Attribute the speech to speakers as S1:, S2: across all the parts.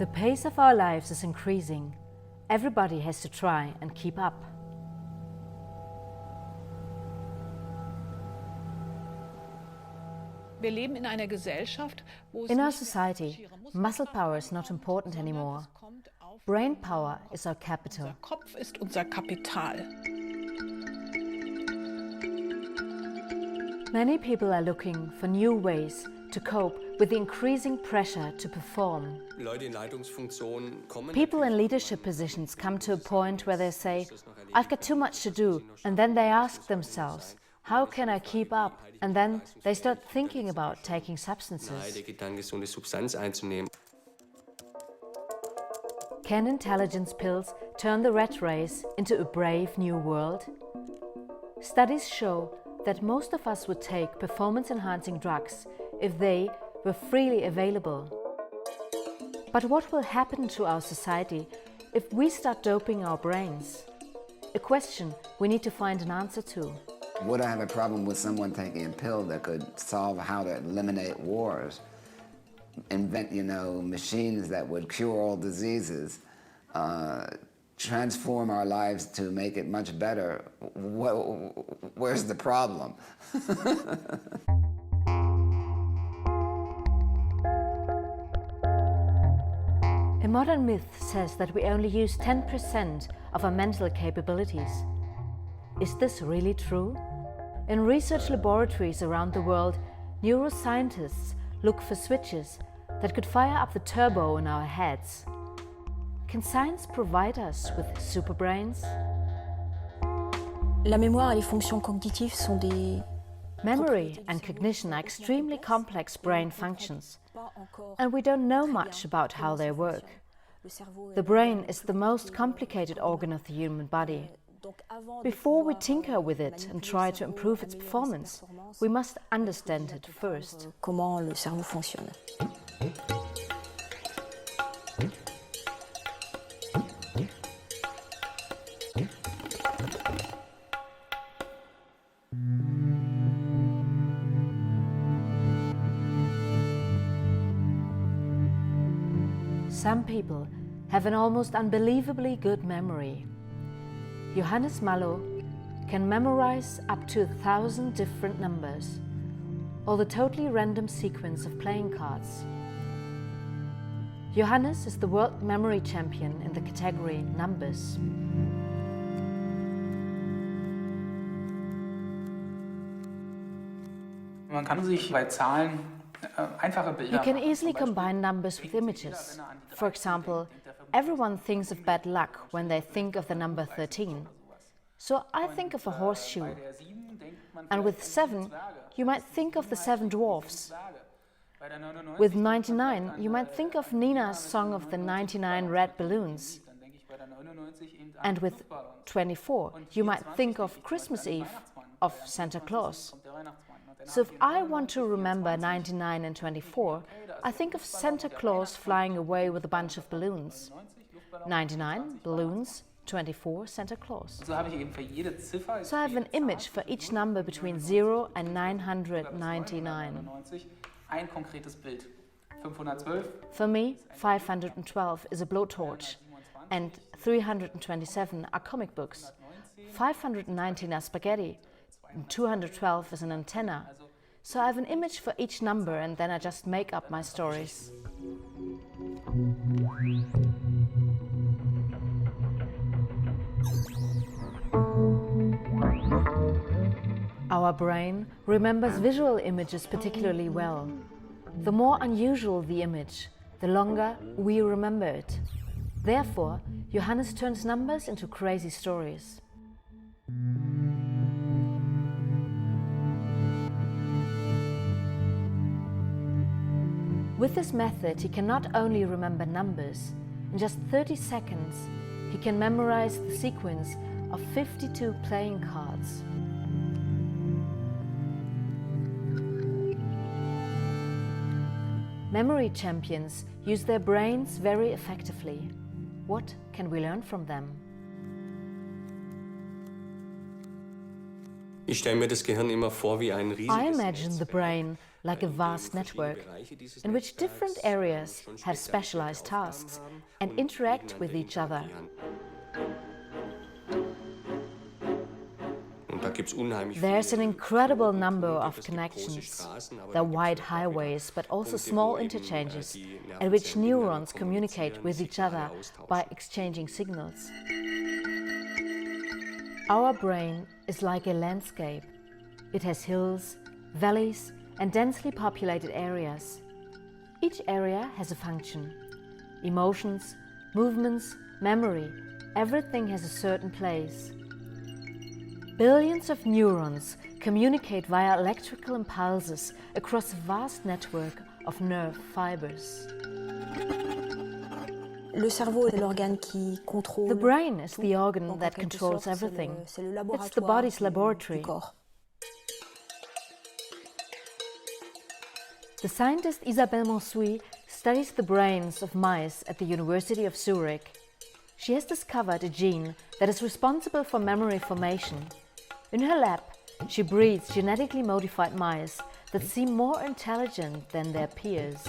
S1: The pace of our lives is increasing. Everybody has to try and keep up. In our society, muscle power is not important anymore. Brain power is our capital. Many people are looking for new ways to cope with the increasing pressure to perform. People in leadership positions come to a point where they say, "I've got too much to do," and then they ask themselves, "How can I keep up?" And then they start thinking about taking substances. Can intelligence pills turn the rat race into a brave new world? Studies show that most of us would take performance-enhancing drugs if they were freely available. But what will happen to our society if we start doping our brains? A question we need to find an answer to.
S2: Would I have a problem with someone taking a pill that could solve how to eliminate wars? Invent, machines that would cure all diseases, transform our lives to make it much better. Where's the problem?
S1: A modern myth says that we only use 10% of our mental capabilities. Is this really true? In research laboratories around the world, neuroscientists look for switches that could fire up the turbo in our heads. Can science provide us with superbrains?
S3: La mémoire et les fonctions cognitives sont des...
S1: Memory and cognition are extremely complex brain functions, and we don't know much about how they work. The brain is the most complicated organ of the human body. Before we tinker with it and try to improve its performance, we must understand it first.
S3: Comment le cerveau fonctionne.
S1: Some people have an almost unbelievably good memory. Johannes Mallow can memorize up to 1,000 different numbers, or the totally random sequence of playing cards. Johannes is the world memory champion in the category numbers.
S4: Man kann sich bei Zahlen einfache Bilder.
S1: You can easily combine numbers with images. For example, everyone thinks of bad luck when they think of the number 13. So I think of a horseshoe. And with 7, you might think of the 7 dwarfs. With 99, you might think of Nina's song of the 99 red balloons. And with 24, you might think of Christmas Eve, of Santa Claus. So if I want to remember 99 and 24, I think of Santa Claus flying away with a bunch of balloons. 99 balloons, 24 Santa Claus. So I have an image for each number between 0 and 999. For me, 512 is a blowtorch, and 327 are comic books. 519 are spaghetti, and 212 is an antenna. So I have an image for each number, and then I just make up my stories. Our brain remembers visual images particularly well. The more unusual the image, the longer we remember it. Therefore, Johannes turns numbers into crazy stories. With this method, he can not only remember numbers, in just 30 seconds, he can memorize the sequence of 52 playing cards. Memory champions use their brains very effectively. What can we learn from them?
S5: Ich stelle mir das Gehirn immer vor wie ein
S1: I
S5: riesiges
S1: imagine the brain like a vast network, in which different areas have specialized tasks and interact with each other. There's an incredible number of connections. There are wide highways, but also small interchanges at which neurons communicate with each other by exchanging signals. Our brain is like a landscape. It has hills, valleys, and densely populated areas. Each area has a function. Emotions, movements, memory, everything has a certain place. Billions of neurons communicate via electrical impulses across a vast network of nerve fibers. The brain is the organ that controls everything. It's the body's laboratory. The scientist Isabelle Monsuy studies the brains of mice at the University of Zurich. She has discovered a gene that is responsible for memory formation. In her lab, she breeds genetically modified mice that seem more intelligent than their peers.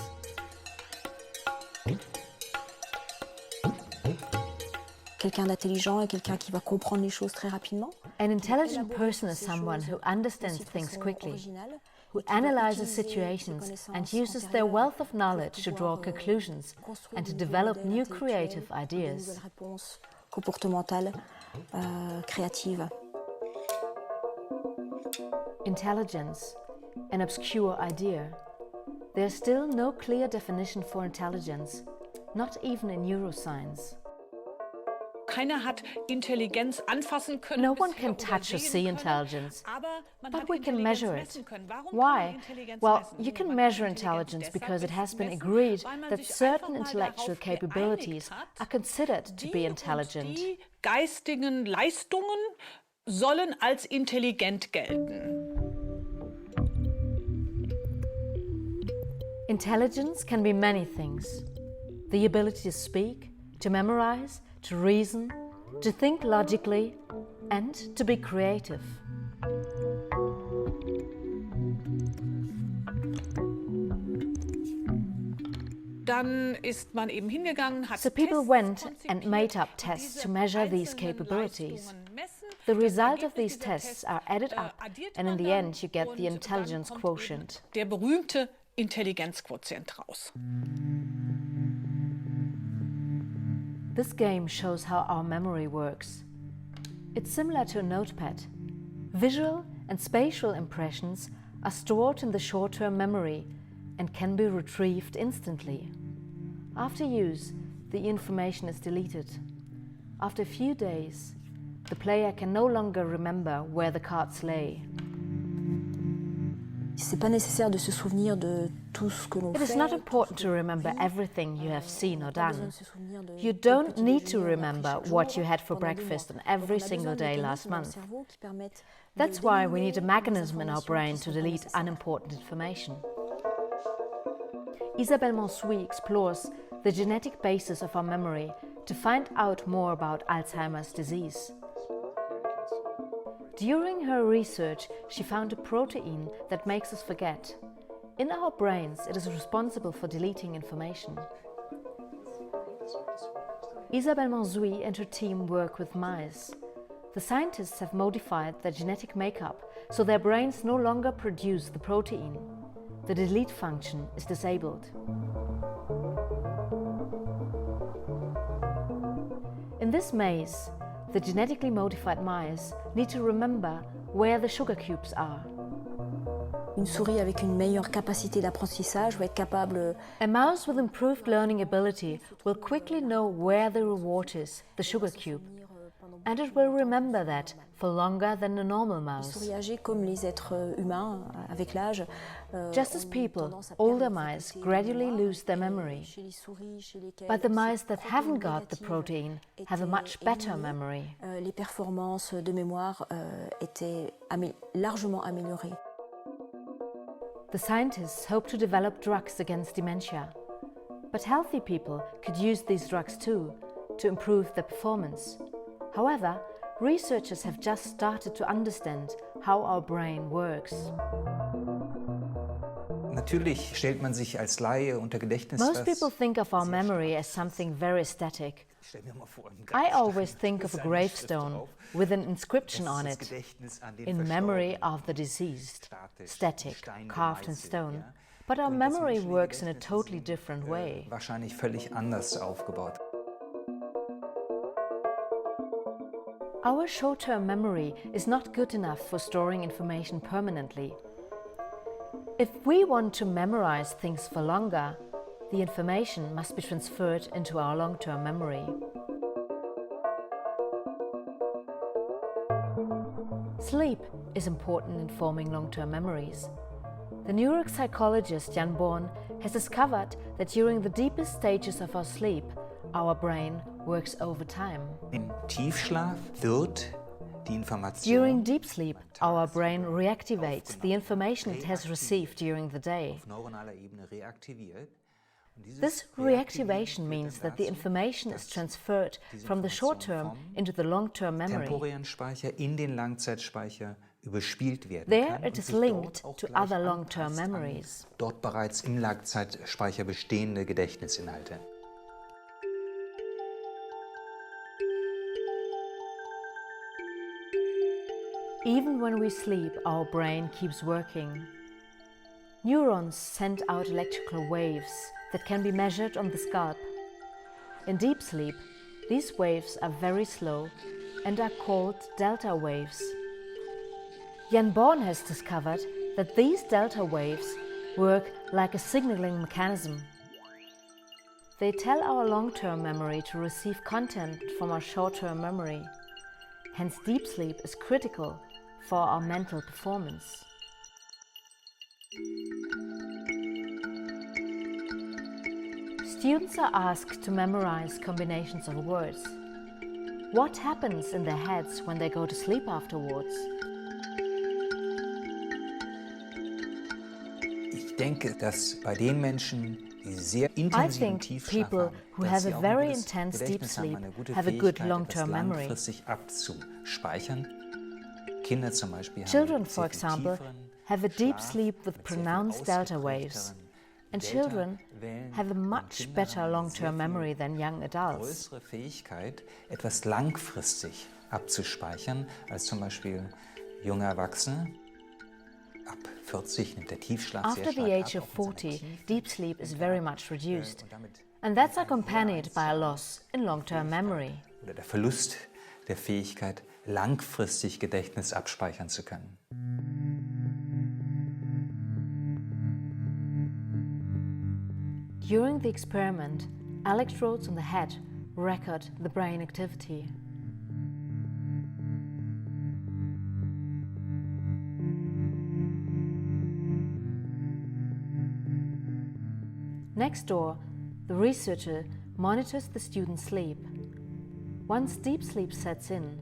S1: An intelligent person is someone who understands things quickly, who analyzes situations and uses their wealth of knowledge to draw conclusions and to develop new creative ideas. Intelligence, an obscure idea. There's still no clear definition for intelligence, not even in neuroscience. No one can touch or see intelligence, but we can measure it. Why? Well, you can measure intelligence because it has been agreed that certain intellectual capabilities are considered to be intelligent.
S5: Geistigen Leistungen sollen als intelligent gelten.
S1: Intelligence can be many things. The ability to speak, to memorize, to reason, to think logically, and to be creative. So people went and made up tests to measure these capabilities. The result of these tests are added up, and in the end you get the intelligence quotient.
S5: Der berühmte Intelligenzquotient raus.
S1: This game shows how our memory works. It's similar to a notepad. Visual and spatial impressions are stored in the short-term memory and can be retrieved instantly. After use, the information is deleted. After a few days, the player can no longer remember where the cards lay.
S3: C'est pas nécessaire de se souvenir de tout ce que l'on fait.
S1: It is not important to remember everything you have seen or done. You don't need to remember what you had for breakfast on every single day last month. That's why we need a mechanism in our brain to delete unimportant information. Isabelle Monsuy explores the genetic basis of our memory to find out more about Alzheimer's disease. During her research, she found a protein that makes us forget. In our brains, it is responsible for deleting information. Isabelle Monsuy and her team work with mice. The scientists have modified their genetic makeup so their brains no longer produce the protein. The delete function is disabled. In this maze, the genetically modified mice need to remember where the sugar cubes are.
S3: Une souris avec une meilleure capacité d'apprentissage va être capable.
S1: A mouse with improved learning ability will quickly know where the reward is, the sugar cube, and it will remember that for longer than a normal mouse.
S3: Les souris âgées, comme les êtres humains, avec l'âge.
S1: Just as people, older mice gradually lose their memory. But the mice that haven't got the protein have a much better memory.
S3: Les performances de mémoire étaient largement améliorées.
S1: The scientists hope to develop drugs against dementia. But healthy people could use these drugs too, to improve their performance. However, researchers have just started to understand how our brain works.
S6: Natürlich stellt man sich als Laie unter Gedächtnis
S1: Most people think of our memory as something very static. I always think of a gravestone with an inscription on it, in memory of the deceased, static, carved in stone. But our memory works in a totally different way.
S6: Wahrscheinlich völlig anders aufgebaut.
S1: Our short-term memory is not good enough for storing information permanently. If we want to memorize things for longer, the information must be transferred into our long-term memory. Sleep is important in forming long-term memories. The neuropsychologist Jan Born has discovered that during the deepest stages of our sleep, our brain works overtime.
S6: Im Tiefschlaf wird die Information.
S1: During deep sleep, our brain reactivates the information it has received during the day.
S6: Auf neuronaler Ebene reaktiviert.
S1: This reactivation means that the information is transferred from the short-term into the long-term memory.
S6: Temporären Speicher in den Langzeitspeicher überspielt werden
S1: There
S6: kann
S1: it
S6: und
S1: is
S6: sich
S1: linked
S6: dort auch
S1: to
S6: gleich
S1: other long-term
S6: anpasst an
S1: memories.
S6: dort bereits im Langzeitspeicher bestehende Gedächtnisinhalte.
S1: Even when we sleep, our brain keeps working. Neurons send out electrical waves that can be measured on the scalp. In deep sleep, these waves are very slow and are called delta waves. Jan Born has discovered that these delta waves work like a signaling mechanism. They tell our long-term memory to receive content from our short-term memory. Hence, deep sleep is critical for our mental performance. Students are asked to memorize combinations of words. What happens in their heads when they go to sleep afterwards?
S6: Ich denke, dass bei den Menschen, die sehr
S1: I
S6: intensiven
S1: think
S6: Tiefschlaf
S1: people
S6: haben,
S1: who
S6: dass
S1: have
S6: sie
S1: a
S6: auch
S1: very
S6: ein gutes
S1: intense deep
S6: Gedächtnis haben,
S1: sleep
S6: eine gute
S1: have a good
S6: Fähigkeit,
S1: long-term
S6: etwas
S1: memory.
S6: langfristig abzuspeichern. Kinder zum Beispiel
S1: Children,
S6: haben
S1: for
S6: sehr viel
S1: example,
S6: tieferen
S1: have a deep
S6: Schlaf
S1: sleep with
S6: mit sehr viel
S1: pronounced delta waves.
S6: ausgeprägteren
S1: And children
S6: Delta-Wellen.
S1: have a
S6: Und
S1: much
S6: Kinder
S1: better
S6: haben
S1: long-term
S6: sehr viel
S1: memory than young adults.
S6: größere Fähigkeit, etwas langfristig abzuspeichern, als zum Beispiel junge Erwachsene. Ab 40 nimmt der Tiefschlaf
S1: After
S6: sehr
S1: the
S6: stark
S1: age
S6: ab,
S1: of
S6: auch in seiner
S1: 40,
S6: Tiefe.
S1: deep sleep is very much reduced.
S6: Und damit
S1: And that's accompanied by a loss in long-term memory.
S6: oder der Verlust der Fähigkeit, langfristig Gedächtnis abspeichern zu können.
S1: During the experiment, electrodes on the head record the brain activity. Next door, the researcher monitors the student's sleep. Once deep sleep sets in,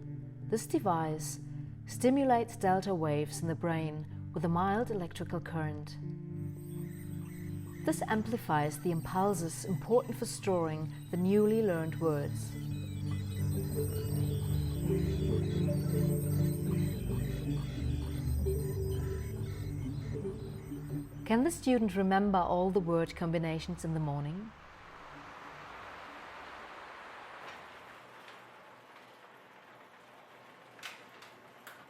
S1: this device stimulates delta waves in the brain with a mild electrical current. This amplifies the impulses important for storing the newly learned words. Can the student remember all the word combinations in the morning?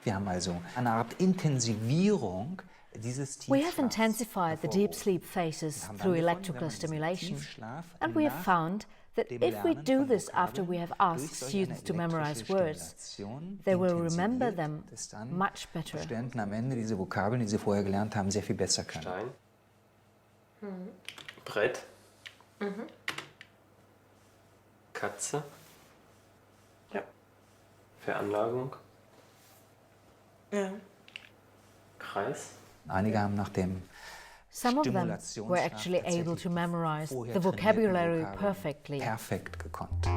S6: Wir haben also eine Art Intensivierung dieses Tiefschlafs.
S1: We have intensified the deep sleep phases through electrical stimulation, and we have found that if we do this after we have asked students to memorize words, they will remember them much better.
S6: Studenten am Ende diese Vokabeln, die sie vorher gelernt haben, sehr viel besser können.
S7: Stein. Brett. Katze.
S8: Ja.
S7: Veranlagung.
S8: Ja.
S7: Kreis.
S6: Einige haben nach dem
S1: Some of them were actually able to memorize the vocabulary perfectly.
S6: Perfekt gekonnt.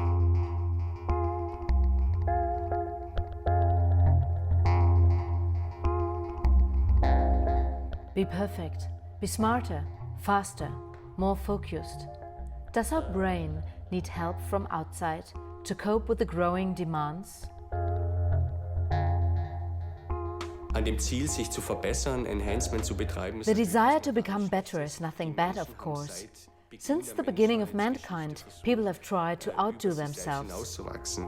S1: Be perfect, be smarter, faster, more focused. Does our brain need help from outside to cope with the growing demands?
S9: an dem Ziel, sich zu verbessern, Enhancement zu betreiben.
S1: The desire to become better is nothing bad, of course. Since the beginning of mankind, people have tried to outdo themselves.
S9: Hinauszuwachsen.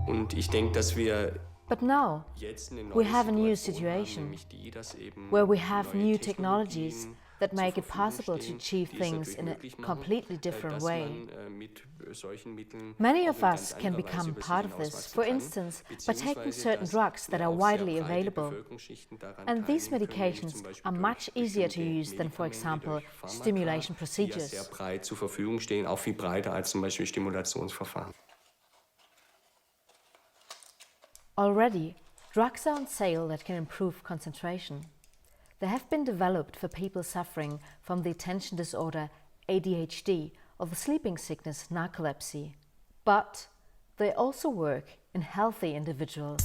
S9: Und ich denke, dass wir
S1: But now,
S9: jetzt eine
S1: we
S9: neue
S1: have a new
S9: Situation haben,
S1: situation,
S9: nämlich die, dass eben
S1: where we have
S9: neue
S1: new technologies
S9: Technologien
S1: that make
S9: zur
S1: it possible to
S9: Verfügung
S1: achieve
S9: stehen, die es
S1: things in a
S9: natürlich möglich
S1: completely
S9: machen,
S1: different
S9: dass
S1: way.
S9: man, mit solchen Mitteln
S1: Many
S9: auch
S1: of
S9: in
S1: us
S9: ganz
S1: can
S9: anderer Weise
S1: become
S9: über sich
S1: part of this,
S9: hinauswachsen
S1: for
S9: kann,
S1: instance, by taking
S9: beziehungsweise,
S1: certain
S9: dass
S1: drugs that
S9: wir
S1: are
S9: auch sehr
S1: widely
S9: breite
S1: available.
S9: Bevölkerungsschichten daran
S1: And these
S9: teilnehmen können, nämlich
S1: medications
S9: zum Beispiel
S1: are
S9: durch
S1: much easier to
S9: bestimmte
S1: use than, for
S9: Medikamente,
S1: example,
S9: durch Pharmaka,
S1: stimulation
S9: die ja sehr
S1: procedures.
S9: breit zur Verfügung stehen, auch viel breiter als zum Beispiel Stimulationsverfahren.
S1: Already, drugs are on sale that can improve concentration. They have been developed for people suffering from the attention disorder ADHD or the sleeping sickness narcolepsy. But they also work in healthy individuals.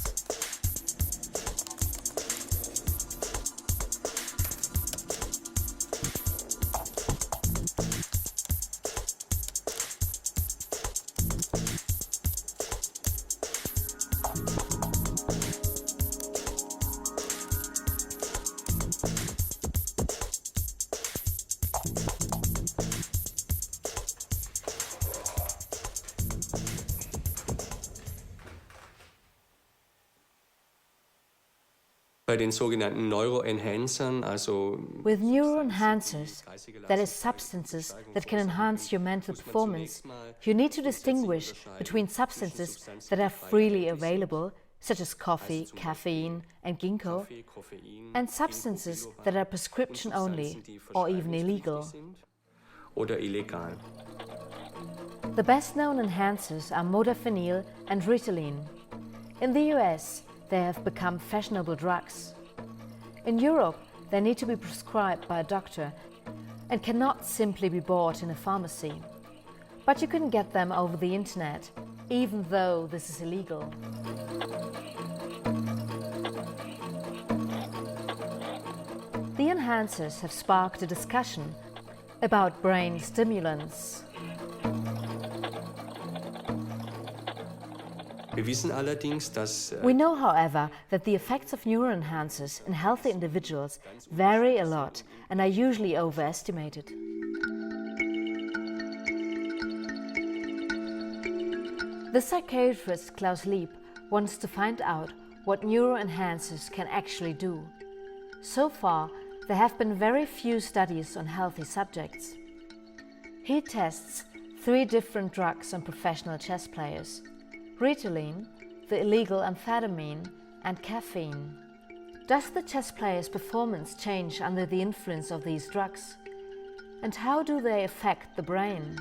S9: Bei den sogenannten Neuroenhancern, also
S1: With neuroenhancers, that is substances that can enhance your mental performance, you need to distinguish between substances that are freely available, such as coffee, caffeine and ginkgo, and substances that are prescription only or even illegal.
S9: oder illegal.
S1: The best-known enhancers are modafinil and Ritalin. In the US, they have become fashionable drugs. In Europe, they need to be prescribed by a doctor and cannot simply be bought in a pharmacy. But you can get them over the internet, even though this is illegal. The enhancers have sparked a discussion about brain stimulants.
S9: Wir wissen allerdings, dass
S1: We know, however, that the effects of neuroenhancers in healthy individuals vary a lot and are usually overestimated. The psychiatrist Klaus Lieb wants to find out what neuroenhancers can actually do. So far, there have been very few studies on healthy subjects. He tests 3 different drugs on professional chess players: Ritalin, the illegal amphetamine, and caffeine. Does the chess player's performance change under the influence of these drugs? And how do they affect the brain?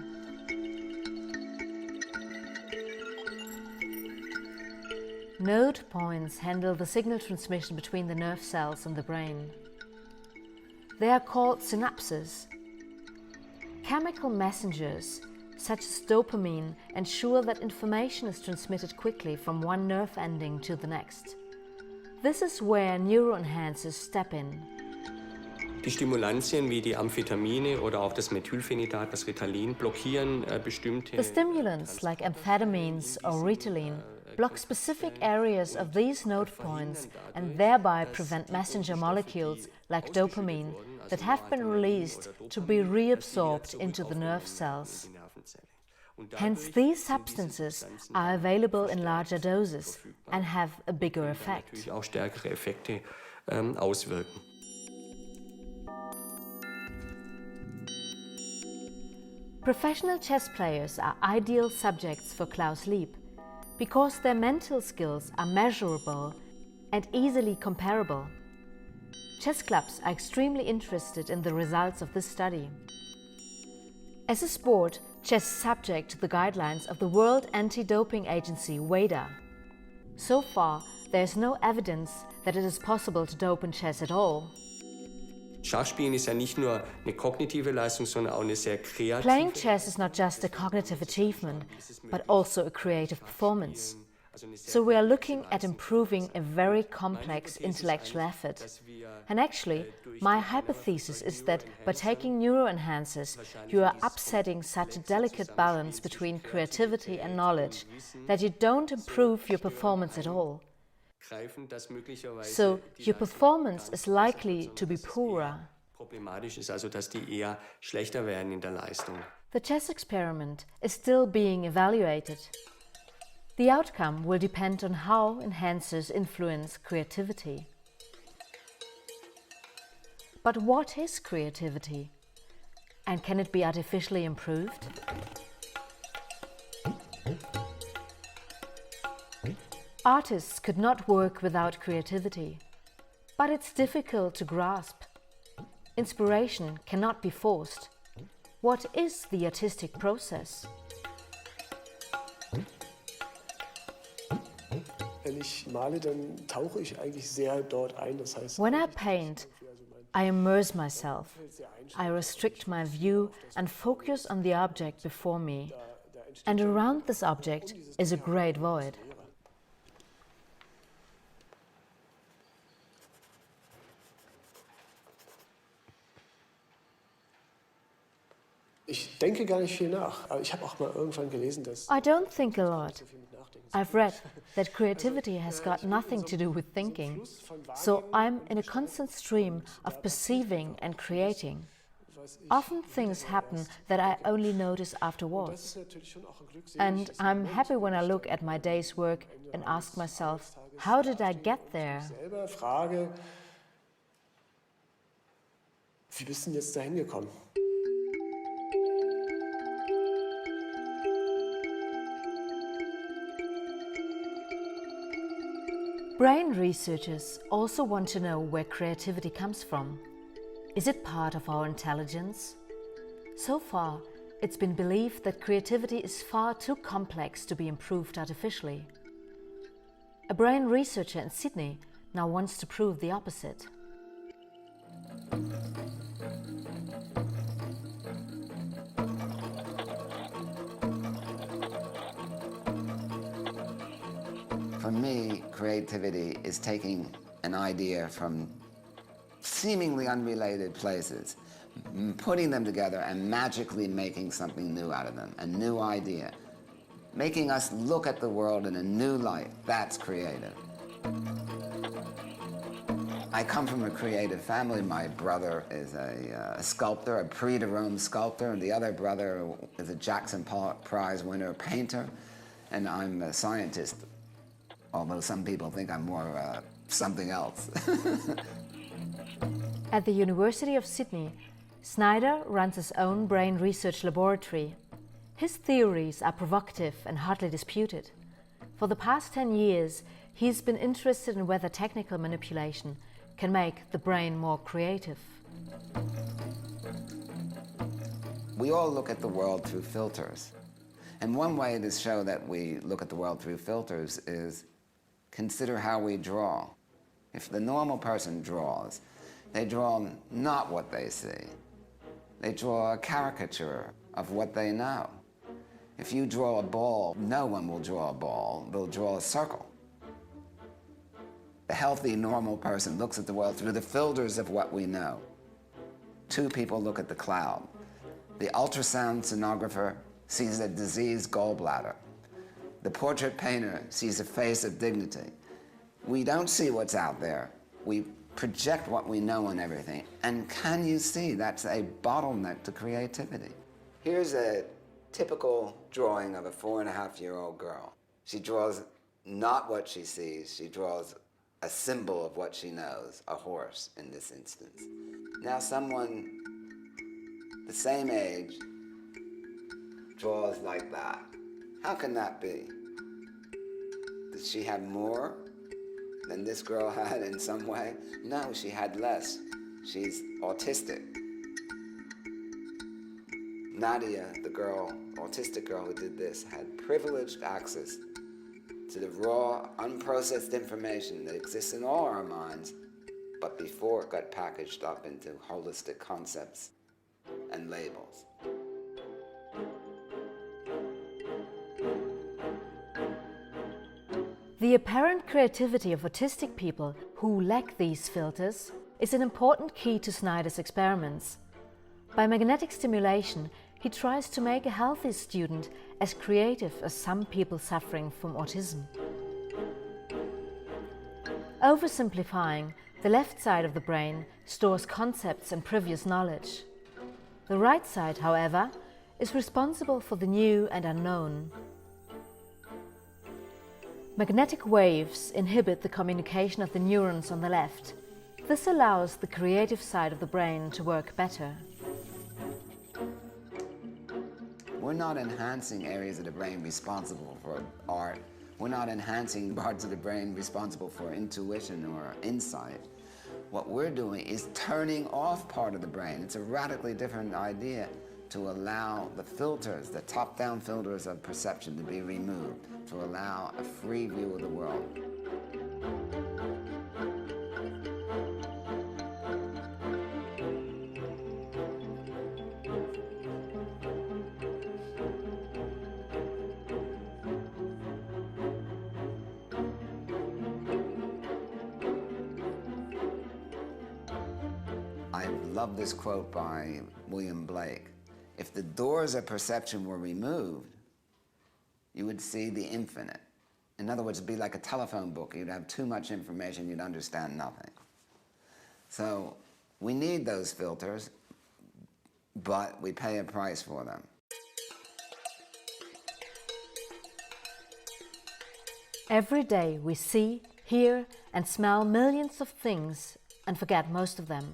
S1: Node points handle the signal transmission between the nerve cells and the brain. They are called synapses. Chemical messengers such as dopamine ensure that information is transmitted quickly from one nerve ending to the next. This is where neuroenhancers step in.
S9: die Stimulantien wie die Amphetamine oder auch das Methylphenidat, das Ritalin, blockieren bestimmte...
S1: The stimulants like amphetamines or Ritalin block specific areas of these node points and thereby prevent messenger molecules like dopamine that have been released to be reabsorbed into the nerve cells. Hence, these substances are available in larger doses and have a bigger effect.
S9: Natürlich auch stärkere Effekte auswirken.
S1: Professional chess players are ideal subjects for Klaus Lieb because their mental skills are measurable and easily comparable. Chess clubs are extremely interested in the results of this study. As a sport, chess is subject to the guidelines of the World Anti-Doping Agency, WADA. So far, there is no evidence that it is possible to dope in chess at all.
S9: Schachspielen ist ja nicht nur eine kognitive Leistung, sondern auch eine sehr kreative.
S1: Playing chess is not just a cognitive achievement, but also a creative performance. So we are looking at improving a very complex intellectual effort. And actually, my hypothesis is that by taking neuroenhancers, you are upsetting such a delicate balance between creativity and knowledge that you don't improve your performance at all. So your performance is likely to be poorer.
S9: Problematisch ist also, dass die eher schlechter werden in der Leistung.
S1: The chess experiment is still being evaluated. The outcome will depend on how enhancers influence creativity. But what is creativity? And can it be artificially improved? Artists could not work without creativity, but it's difficult to grasp. Inspiration cannot be forced. What is the artistic process?
S10: Wenn ich male, dann tauche ich eigentlich sehr dort ein. Das heißt,
S1: when I paint, I immerse myself. I restrict my view and focus on the object before me. And around this object is a great void.
S10: Ich denke gar nicht viel nach. Aber ich habe auch mal irgendwann gelesen, dass
S1: I don't think a lot. I've read that creativity has got nothing to do with thinking. So I'm in a constant stream of perceiving and creating. Often things happen that I only notice afterwards. And I'm happy when I look at my day's work and ask myself, how did I get there?
S10: selber frage, wie bist du denn jetzt dahin gekommen?
S1: Brain researchers also want to know where creativity comes from. Is it part of our intelligence? So far, it's been believed that creativity is far too complex to be improved artificially. A brain researcher in Sydney now wants to prove the opposite.
S2: For me, creativity is taking an idea from seemingly unrelated places, putting them together and magically making something new out of them, a new idea. Making us look at the world in a new light, that's creative. I come from a creative family. My brother is a sculptor, a Prix de Rome sculptor, and the other brother is a Jackson Prize winner painter, and I'm a scientist, although some people think I'm more something else.
S1: At the University of Sydney, Snyder runs his own brain research laboratory. His theories are provocative and hotly disputed. For the past 10 years, he's been interested in whether technical manipulation can make the brain more creative.
S2: We all look at the world through filters. And one way to show that we look at the world through filters is consider how we draw. If the normal person draws, they draw not what they see. They draw a caricature of what they know. If you draw a ball, no one will draw a ball. They'll draw a circle. The healthy, normal person looks at the world through the filters of what we know. Two people look at the cloud. The ultrasound sonographer sees a diseased gallbladder. The portrait painter sees a face of dignity. We don't see what's out there. We project what we know on everything. And can you see that's a bottleneck to creativity? Here's a typical drawing of a 4.5-year-old girl. She draws not what she sees, she draws a symbol of what she knows, a horse in this instance. Now someone the same age draws like that. How can that be? Did she have more than this girl had in some way? No, she had less. She's autistic. Nadia, the girl, autistic girl who did this, had privileged access to the raw, unprocessed information that exists in all our minds, but before it got packaged up into holistic concepts and labels.
S1: The apparent creativity of autistic people who lack these filters is an important key to Snyder's experiments. By magnetic stimulation, he tries to make a healthy student as creative as some people suffering from autism. Oversimplifying, the left side of the brain stores concepts and previous knowledge. The right side, however, is responsible for the new and unknown. Magnetic waves inhibit the communication of the neurons on the left. This allows the creative side of the brain to work better.
S2: We're not enhancing areas of the brain responsible for art. We're not enhancing parts of the brain responsible for intuition or insight. What we're doing is turning off part of the brain. It's a radically different idea to allow the filters, the top-down filters of perception to be removed, to allow a free view of the world. I love this quote by William Blake. If the doors of perception were removed, you would see the infinite. In other words, it'd be like a telephone book. You'd have too much information, you'd understand nothing. So we need those filters, but we pay a price for them.
S1: Every day we see, hear, and smell millions of things and forget most of them.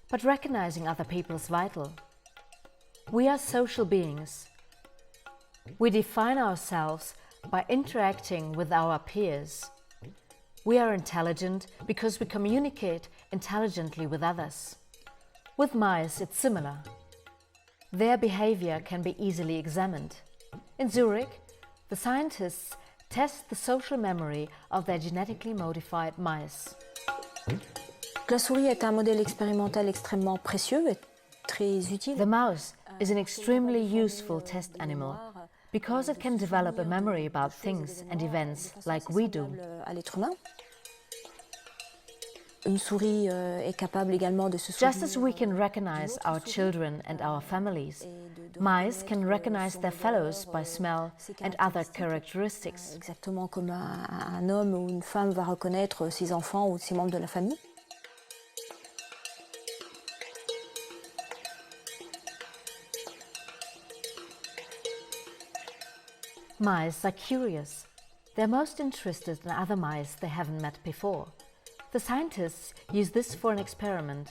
S1: But recognizing other people is vital. We are social beings. We define ourselves by interacting with our peers. We are intelligent because we communicate intelligently with others. With mice, it's similar. Their behavior can be easily examined. In Zurich, the scientists test the social memory of their genetically modified mice.
S3: La souris est un modèle expérimental extrêmement précieux et très utile.
S1: The mouse is an extremely useful test animal because it can develop a memory about things and events like we do.
S3: À l'être humain. Une souris est capable également de se souvenir.
S1: Just as we can recognize our children and our families, mice can recognize their fellows by smell and other characteristics.
S3: Exactement comme un homme ou une femme va reconnaître ses enfants ou ses membres de la famille.
S1: Mice are curious. They're most interested in other mice they haven't met before. The scientists use this for an experiment.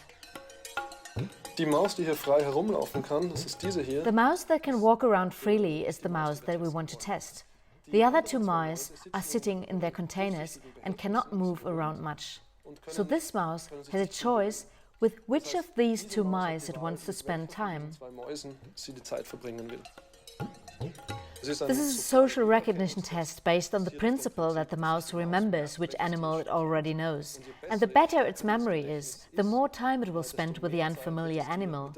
S10: Die Maus, die hier frei herumlaufen kann, das ist diese hier.
S1: The mouse that can walk around freely is the mouse that we want to test. The other two mice are sitting in their containers and cannot move around much. So this mouse has a choice with which of these two mice it wants to spend time.
S10: Zwei Mäusen sie die Zeit verbringen will.
S1: This is a social recognition test based on the principle that the mouse remembers which animal it already knows. And the better its memory is, the more time it will spend with the unfamiliar animal.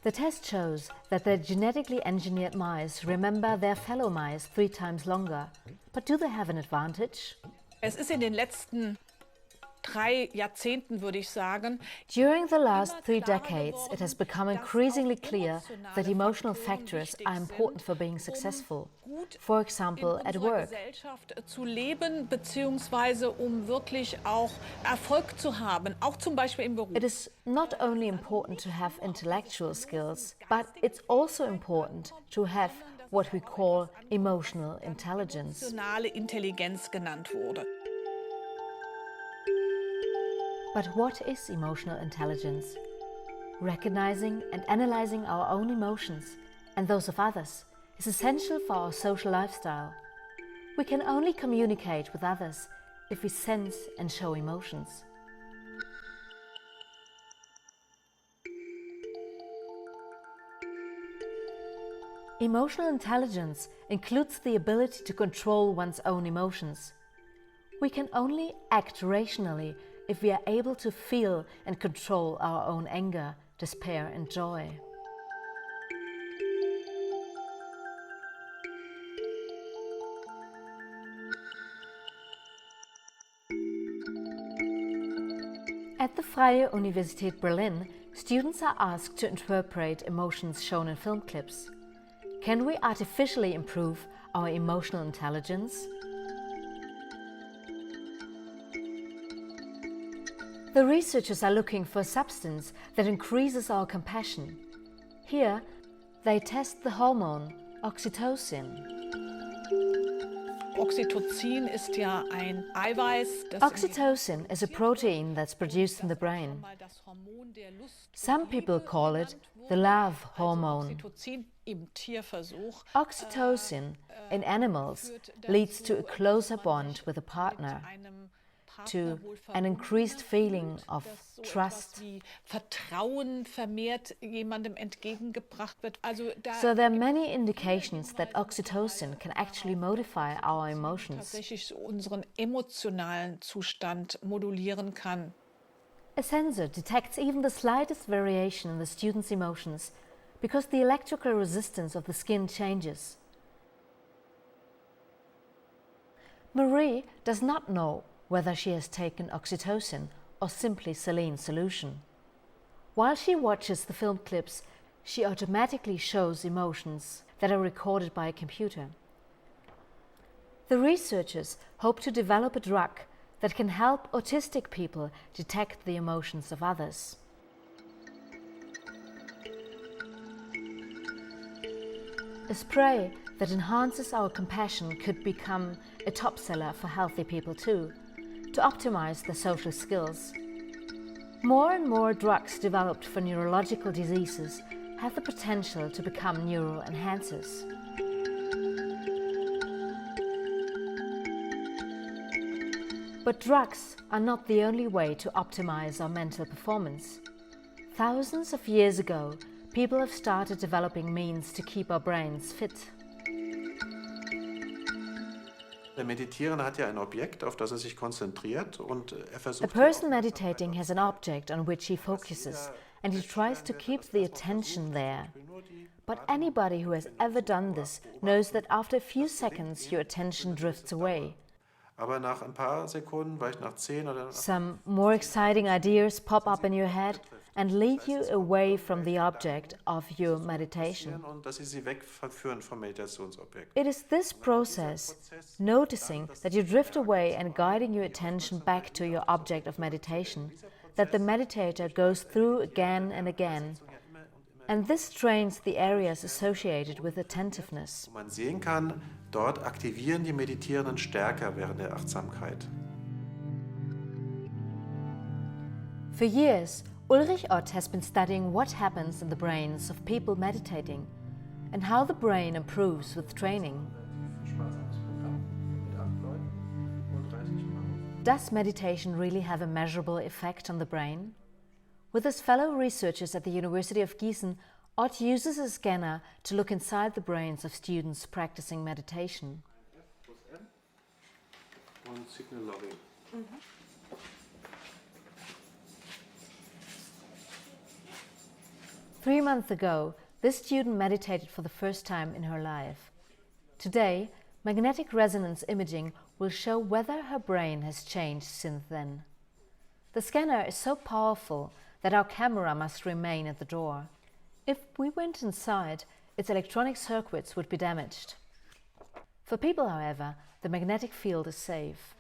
S1: The test shows that the genetically engineered mice remember their fellow mice 3 times longer. But do they have an advantage?
S5: Es ist in den letzten 3 Jahrzehnten, würde ich sagen.
S1: During the last 3 decades, it has become increasingly clear that emotional factors are important for being successful. For example, at work.
S5: Gesellschaft zu leben, beziehungsweise wirklich auch Erfolg zu haben, auch zum Beispiel im Beruf.
S1: It is not only important to have intellectual skills, but it's also important to have what we call emotional intelligence.
S5: Emotionale Intelligenz genannt wurde.
S1: But what is emotional intelligence? Recognizing and analyzing our own emotions and those of others is essential for our social lifestyle. We can only communicate with others if we sense and show emotions. Emotional intelligence includes the ability to control one's own emotions. We can only act rationally if we are able to feel and control our own anger, despair and joy. At the Freie Universität Berlin, students are asked to interpret emotions shown in film clips. Can we artificially improve our emotional intelligence? The researchers are looking for a substance that increases our compassion. Here, they test the hormone oxytocin.
S5: Oxytocin ist ja ein Eiweiß.
S1: Oxytocin is a protein that's produced in the brain. Some people call it the love hormone. Oxytocin in animals leads to a closer bond with a partner, to an increased feeling of trust. So there are many indications that oxytocin can actually modify our emotions. A sensor detects even the slightest variation in the student's emotions because the electrical resistance of the skin changes. Marie does not know whether she has taken oxytocin or simply saline solution. While she watches the film clips, she automatically shows emotions that are recorded by a computer. The researchers hope to develop a drug that can help autistic people detect the emotions of others. A spray that enhances our compassion could become a top seller for healthy people too, to optimize their social skills. More and more drugs developed for neurological diseases have the potential to become neuroenhancers. But drugs are not the only way to optimize our mental performance. Thousands of years ago, people have started developing means to keep our brains fit.
S11: Der Meditierende hat ja ein Objekt, auf das sich konzentriert und versucht.
S1: A person meditating has an object on which he focuses, and he tries to keep the attention there. But anybody who has ever done this knows that after a few seconds your attention drifts away.
S11: Aber nach ein paar Sekunden, vielleicht nach 10 oder
S1: Some more exciting ideas pop up in your head and lead you away from the object of your meditation.
S11: und dass sie wegführen vom Meditationsobjekt.
S1: It is this process, noticing that you drift away and guiding your attention back to your object of meditation, that the meditator goes through again and again. And this trains the areas associated with attentiveness.
S11: Man sehen kann, dort aktivieren die Meditierenden stärker während der Achtsamkeit.
S1: For years, Ulrich Ott has been studying what happens in the brains of people meditating and how the brain improves with training. Does meditation really have a measurable effect on the brain? With his fellow researchers at the University of Gießen, Ott uses a scanner to look inside the brains of students practicing meditation.
S11: Und Signal Logging.
S1: 3 months ago, this student meditated for the first time in her life. Today, magnetic resonance imaging will show whether her brain has changed since then. The scanner is so powerful that our camera must remain at the door. If we went inside, its electronic circuits would be damaged. For people, however, the magnetic field is safe.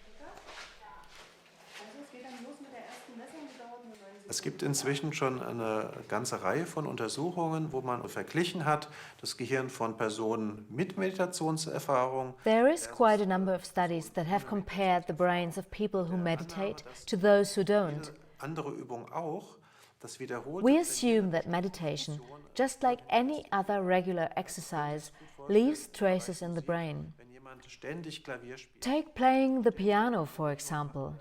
S11: Es gibt inzwischen schon eine ganze Reihe von Untersuchungen, wo man verglichen hat, das Gehirn von Personen mit Meditationserfahrung.
S1: There is quite a number of studies that have compared the brains of people who meditate to those who don't.
S11: Andere Übung auch, das wiederholt.
S1: We assume that meditation, just like any other regular exercise, leaves traces in the brain.
S11: Wenn jemand ständig Klavier spielt.
S1: Take playing the piano, for example.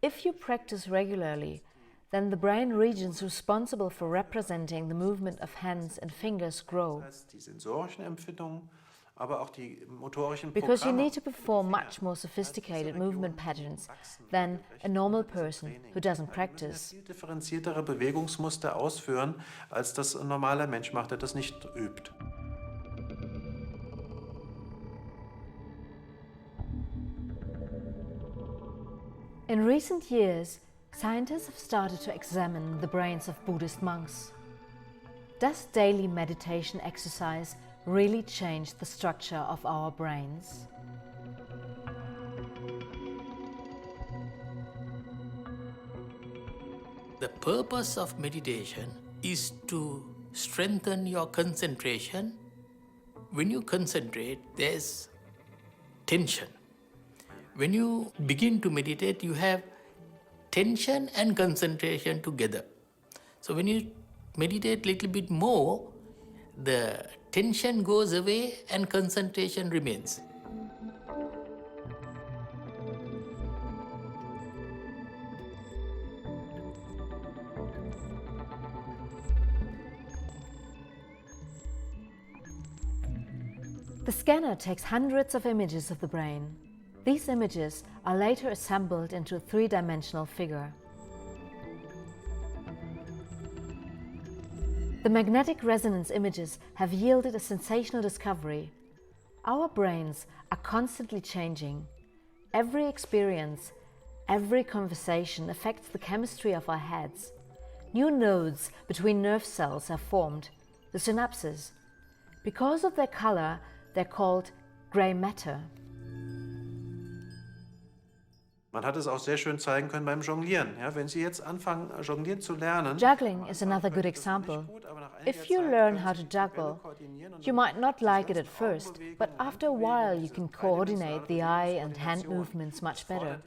S1: If you practice regularly, then the brain regions responsible for representing the movement of hands and fingers grow.
S11: Die sensorischen Empfindungen, aber auch die motorischen
S1: Because you
S11: Programme.
S1: need to perform much more sophisticated movement patterns than a normal person who doesn't practice.
S11: Viel differenziertere Bewegungsmuster ausführen, als das ein normaler Mensch macht, der das nicht übt.
S1: In recent years, scientists have started to examine the brains of Buddhist monks. Does daily meditation exercise really change the structure of our brains?
S12: The purpose of meditation is to strengthen your concentration. When you concentrate, there's tension. When you begin to meditate, you have tension and concentration together. So when you meditate a little bit more, the tension goes away and concentration remains.
S1: The scanner takes hundreds of images of the brain. These images are later assembled into a three-dimensional figure. The magnetic resonance images have yielded a sensational discovery. Our brains are constantly changing. Every experience, every conversation affects the chemistry of our heads. New nodes between nerve cells are formed, the synapses. Because of their color, they're called gray matter.
S11: Man hat es auch sehr schön zeigen können beim Jonglieren. Ja, wenn Sie jetzt anfangen, Jonglieren zu lernen,
S1: Juggling is another good example. If you learn how to juggle, you might not like it at first, but after a while you can coordinate the eye and hand movements much better.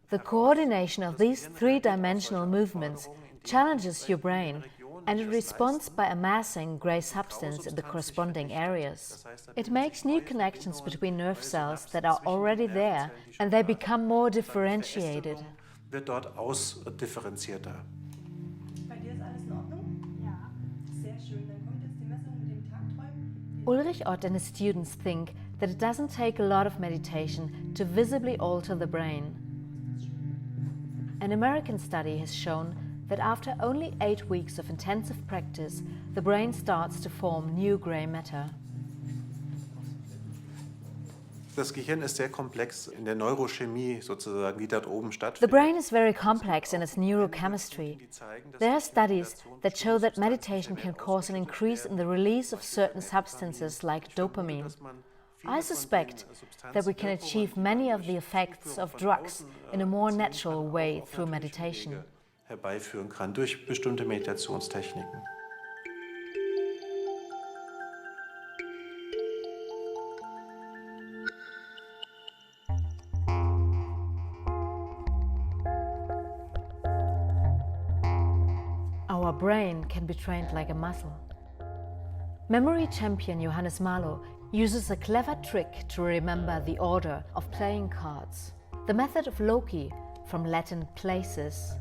S1: The coordination of these three-dimensional movements challenges your brain, and it responds by amassing gray substance in the corresponding areas. It makes new connections between nerve cells that are already there, and they become more differentiated.
S11: wird dort ausdifferenzierter.
S8: Bei dir ist alles in Ordnung? Ja. Sehr schön. Dann kommt jetzt die Messung mit dem Tagträumen.
S1: Ulrich Ott and his students think that it doesn't take a lot of meditation to visibly alter the brain. An American study has shown that after only 8 weeks of intensive practice, the brain starts to form new gray matter.
S11: Das Gehirn ist sehr komplex in der Neurochemie sozusagen, die dort oben
S1: The
S11: stattfindet.
S1: brain is very complex in its neurochemistry. There are studies that show that meditation can cause an increase in the release of certain substances like dopamine. I suspect that we can achieve many of the effects of drugs in a more natural way through meditation.
S11: Herbeiführen kann durch bestimmte Meditationstechniken.
S1: Our brain can be trained like a muscle. Memory champion Johannes Malo uses a clever trick to remember the order of playing cards. The method of Loki, from Latin places.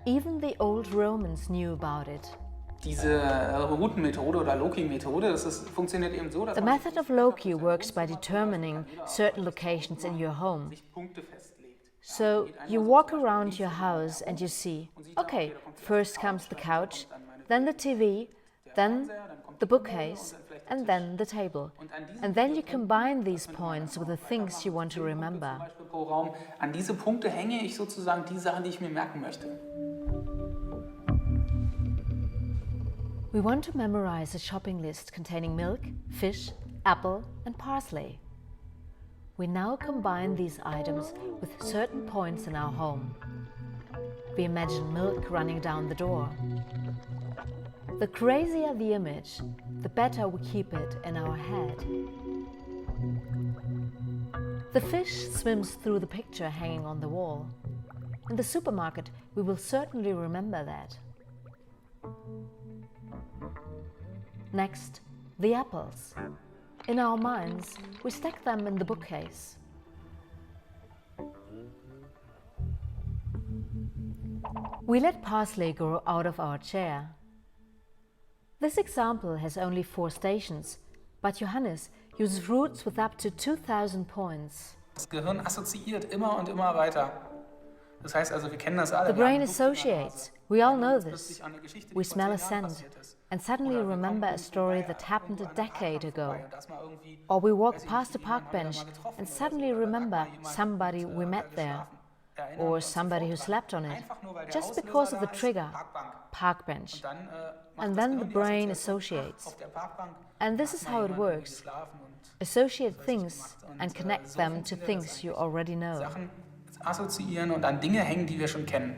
S1: Even the old Romans knew about it.
S4: Diese Routenmethode oder Loki-Methode, funktioniert eben so, dass
S1: The method of Loki works by determining certain locations in your home.
S4: Punkte festlegt.
S1: So you walk around your house and you see, okay, first comes the couch, then the TV, then the bookcase, and then the table. And then you combine these points with the things you want to remember.
S4: Pro Raum. An diese Punkte hänge ich sozusagen die Sachen, die ich mir merken möchte.
S1: We want to memorize a shopping list containing milk, fish, apple, and parsley. We now combine these items with certain points in our home. We imagine milk running down the door. The crazier the image, the better we keep it in our head. The fish swims through the picture hanging on the wall. In the supermarket, we will certainly remember that. Next, the apples. In our minds, we stack them in the bookcase. We let parsley grow out of our chair. This example has only 4 stations, but Johannes uses routes with up to 2,000 points.
S4: Das Gehirn assoziiert immer und immer weiter. Das heißt also, wir kennen das alle.
S1: The brain associates. We all know this. We smell a scent and suddenly remember a story that happened a decade ago. Or we walk past a park bench and suddenly remember somebody we met there. Or somebody who slept on it, just because of the trigger, park bench. And then the brain associates. And this is how it works. Associate things and connect them to things you already know.
S4: Assoziieren und an Dinge hängen, die wir schon kennen.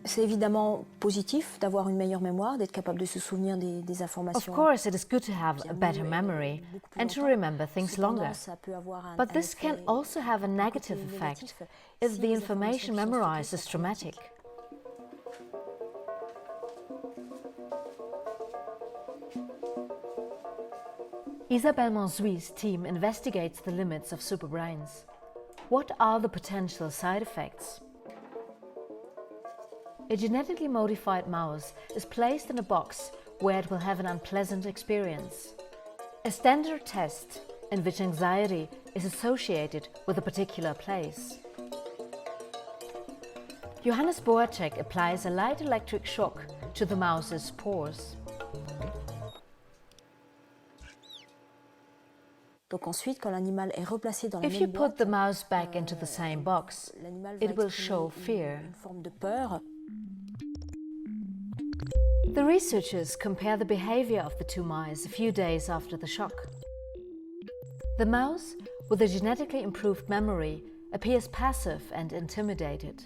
S3: C'est évidemment positif d'avoir une meilleure mémoire, d'être capable de se souvenir des informations.
S1: Of course, it is good to have a better memory and to remember things longer. But this can also have a negative effect if the information memorized is traumatic. Isabelle Monsui's team investigates the limits of superbrains. What are the potential side effects? A genetically modified mouse is placed in a box where it will have an unpleasant experience. A standard test in which anxiety is associated with a particular place. Johannes Boacek applies a light electric shock to the mouse's pores.
S3: Donc ensuite, quand l'animal est replacé dans la
S1: If
S3: même
S1: you
S3: boîte,
S1: put the mouse back into the same box,
S3: l'animal va
S1: it will
S3: exprimer
S1: show fear.
S3: une forme de peur.
S1: The researchers compare the behavior of the two mice a few days after the shock. The mouse, with a genetically improved memory, appears passive and intimidated.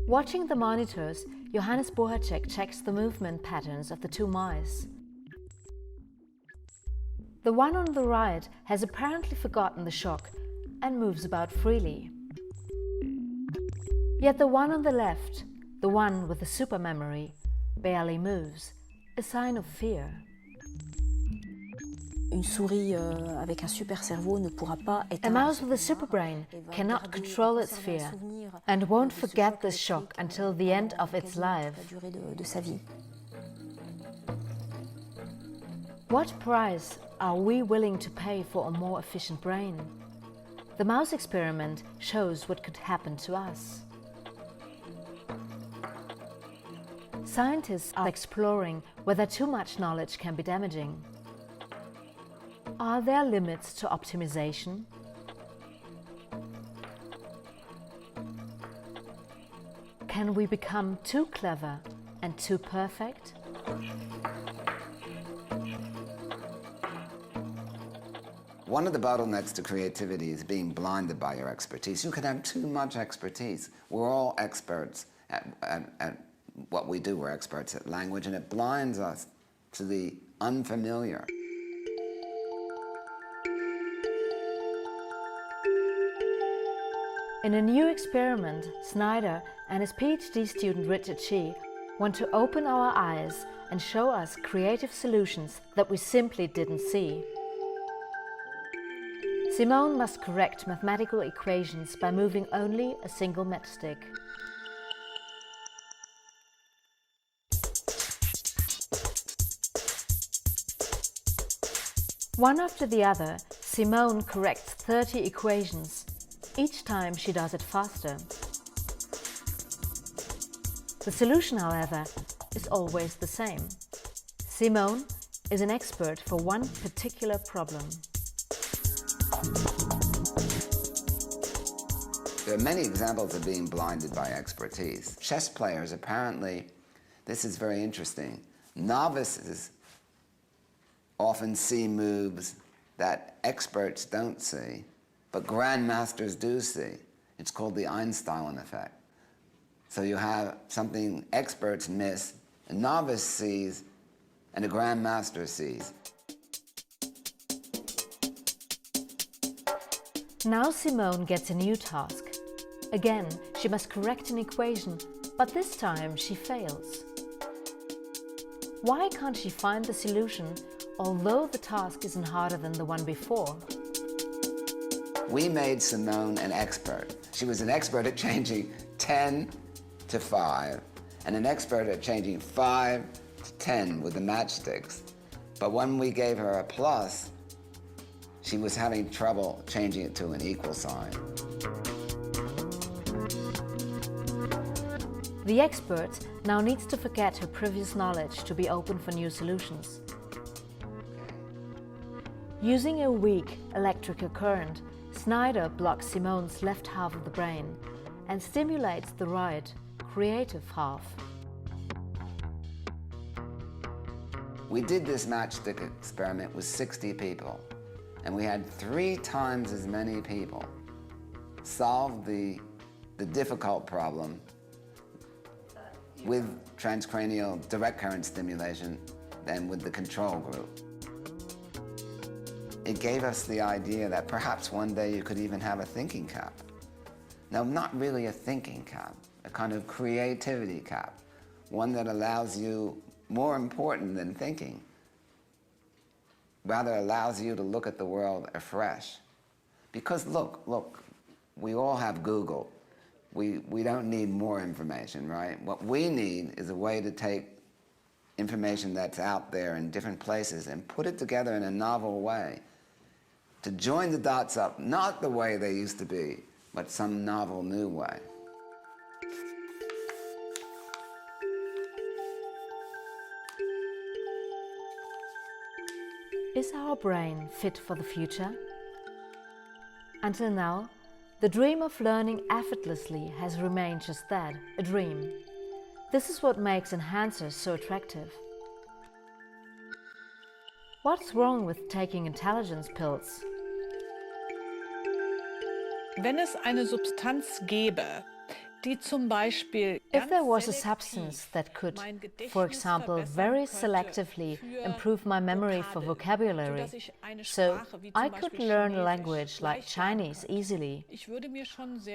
S1: Watching the monitors, Johannes Boacek checks the movement patterns of the two mice. The one on the right has apparently forgotten the shock and moves about freely. Yet the one on the left, the one with the super memory, barely moves, a sign of fear.
S3: Une souris avec un super cerveau ne pourra pas
S1: A
S3: éteindre
S1: mouse
S3: son
S1: with a
S3: mémoire
S1: super brain
S3: et va
S1: cannot
S3: garder,
S1: control its
S3: conserver un
S1: fear
S3: souvenir
S1: and won't
S3: de ce
S1: forget
S3: choc
S1: this shock
S3: électrique
S1: until the end of its
S3: quasiment
S1: life.
S3: toute la durée de sa vie.
S1: What price are we willing to pay for a more efficient brain? The mouse experiment shows what could happen to us. Scientists are exploring whether too much knowledge can be damaging. Are there limits to optimization? Can we become too clever and too perfect?
S2: One of the bottlenecks to creativity is being blinded by your expertise. You can have too much expertise. We're all experts at what we do. We're experts at language, and it blinds us to the unfamiliar.
S1: In a new experiment, Snyder and his PhD student Richard Shih want to open our eyes and show us creative solutions that we simply didn't see. Simone must correct mathematical equations by moving only a single matchstick. One after the other, Simone corrects 30 equations. Each time she does it faster. The solution, however, is always the same. Simone is an expert for one particular problem.
S2: There are many examples of being blinded by expertise. Chess players, apparently, this is very interesting. Novices often see moves that experts don't see, but grandmasters do see. It's called the Einstein effect. So you have something experts miss, a novice sees, and a grandmaster sees.
S1: Now Simone gets a new task. Again, she must correct an equation, but this time she fails. Why can't she find the solution, although the task isn't harder than the one before?
S2: We made Simone an expert. She was an expert at changing 10 to 5, and an expert at changing 5 to 10 with the matchsticks. But when we gave her a plus, she was having trouble changing it to an equal sign.
S1: The expert now needs to forget her previous knowledge to be open for new solutions. Using a weak electrical current, Snyder blocks Simone's left half of the brain and stimulates the right, creative half.
S2: We did this matchstick experiment with 60 people, and we had 3 times as many people solved the difficult problem with transcranial direct current stimulation than with the control group. It gave us the idea that perhaps one day you could even have a thinking cap. Now, not really a thinking cap, a kind of creativity cap, one that allows you, more important than thinking, rather allows you to look at the world afresh. Because look, we all have Google. We don't need more information, right? What we need is a way to take information that's out there in different places and put it together in a novel way, to join the dots up, not the way they used to be, but some novel new way.
S1: Is our brain fit for the future? Until now, the dream of learning effortlessly has remained just that, a dream. This is what makes enhancers so attractive. What's wrong with taking intelligence pills?
S5: Wenn es eine Substanz gäbe, die zum Beispiel
S1: If there was a substance that could, for example, very selectively improve my memory for vocabulary, so I could learn a language like Chinese easily,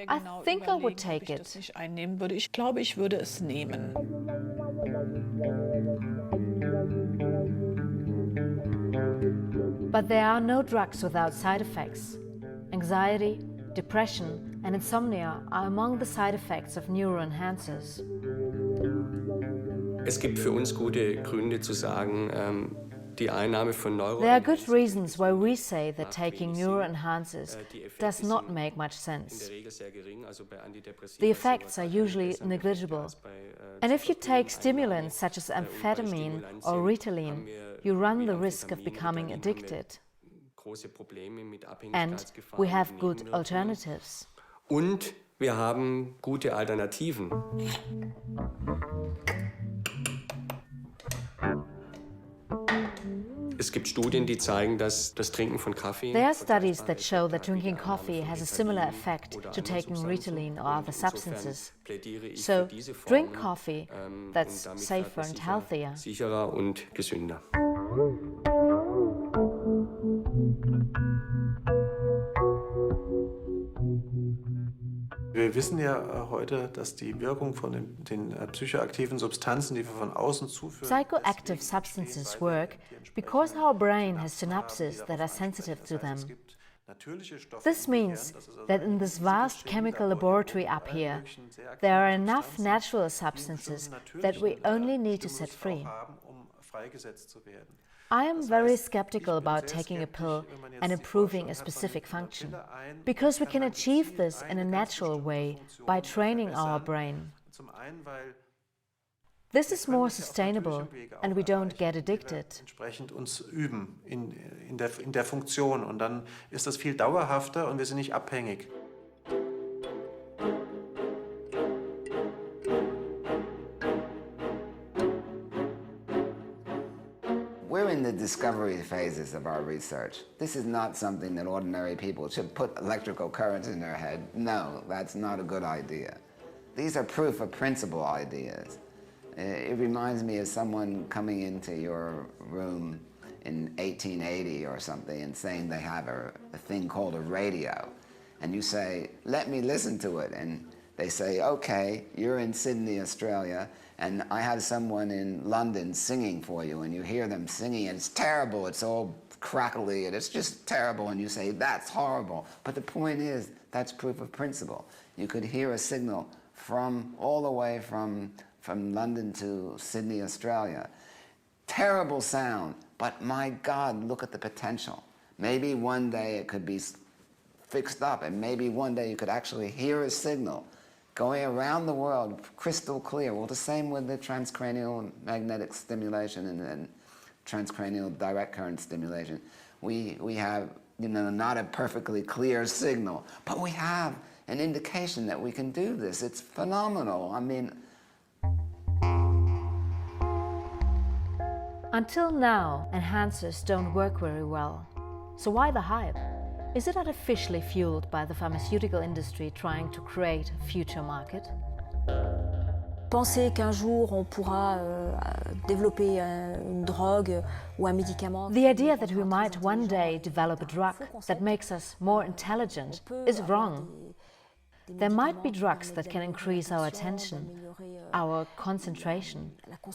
S1: I think I would take it.
S5: Ich glaube, ich würde es nehmen.
S1: But there are no drugs without side effects. Anxiety, depression and insomnia are among the side effects of neuroenhancers.
S9: Es gibt für uns gute Gründe zu sagen, die Einnahme von
S1: There are good reasons why we say that taking neuroenhancers does not make much sense. The effects are usually negligible. And if you take stimulants such as amphetamine or Ritalin, you run the risk of becoming addicted. And we have good alternatives.
S9: Und wir haben gute Alternativen. Es gibt Studien, die zeigen, dass das Trinken von Kaffee...
S1: There are studies that show that drinking coffee has a similar effect to taking Ritalin or other substances. So, drink coffee that's safer and healthier.
S9: Sicherer und gesünder.
S11: Wir wissen ja heute, dass die Wirkung von den psychoaktiven Substanzen, die wir von außen zuführen...
S1: Psychoactive substances work because our brain has synapses that are sensitive to them. This means that in this vast chemical laboratory up here, there are enough natural substances that we only need to set free. I am very skeptical about taking a pill and improving a specific function, because we can achieve this in a natural way by training our brain. This is more sustainable and we don't get addicted.
S11: Entsprechend uns üben in der Funktion und dann ist das viel dauerhafter und wir sind nicht abhängig.
S2: We're in the discovery phases of our research. This is not something that ordinary people should put electrical currents in their head. No, that's not a good idea. These are proof of principle ideas. It reminds me of someone coming into your room in 1880 or something and saying they have a thing called a radio. And you say, let me listen to it. And they say, okay, you're in Sydney, Australia, and I have someone in London singing for you, and you hear them singing, and it's terrible, it's all crackly, and it's just terrible, and you say, that's horrible. But the point is, that's proof of principle. You could hear a signal from all the way from London to Sydney, Australia. Terrible sound, but my God, look at the potential. Maybe one day it could be fixed up, and maybe one day you could actually hear a signal going around the world, crystal clear. Well, the same with the transcranial magnetic stimulation and transcranial direct current stimulation. We have, not a perfectly clear signal, but we have an indication that we can do this. It's phenomenal. I mean...
S1: Until now, enhancers don't work very well. So why the hype? Is it artificially fueled by the pharmaceutical industry trying to create a future market?
S3: Penser qu'un jour on pourra développer une drogue ou un médicament.
S1: The idea that we might one day develop a drug that makes us more intelligent is wrong. There might be drugs that can increase our attention, our concentration,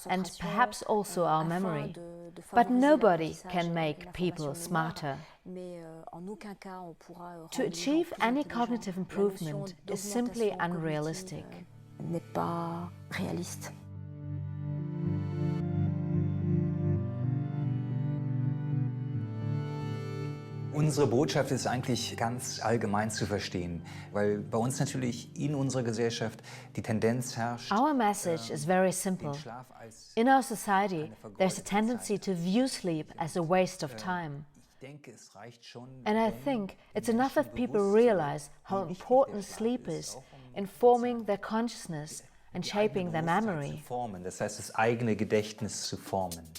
S1: and perhaps also our memory. But nobody can make people smarter. To achieve any cognitive improvement is simply unrealistic.
S3: N'est pas réaliste.
S6: Unsere Botschaft ist eigentlich ganz allgemein zu verstehen, weil bei uns natürlich in unserer Gesellschaft die Tendenz herrscht.
S1: Our message is very simple. In our society, there's a tendency to view sleep as a waste of time. And I think it's enough that people realize how important sleep is in forming their consciousness and shaping their memory.
S6: Das heißt, das eigene Gedächtnis zu formen.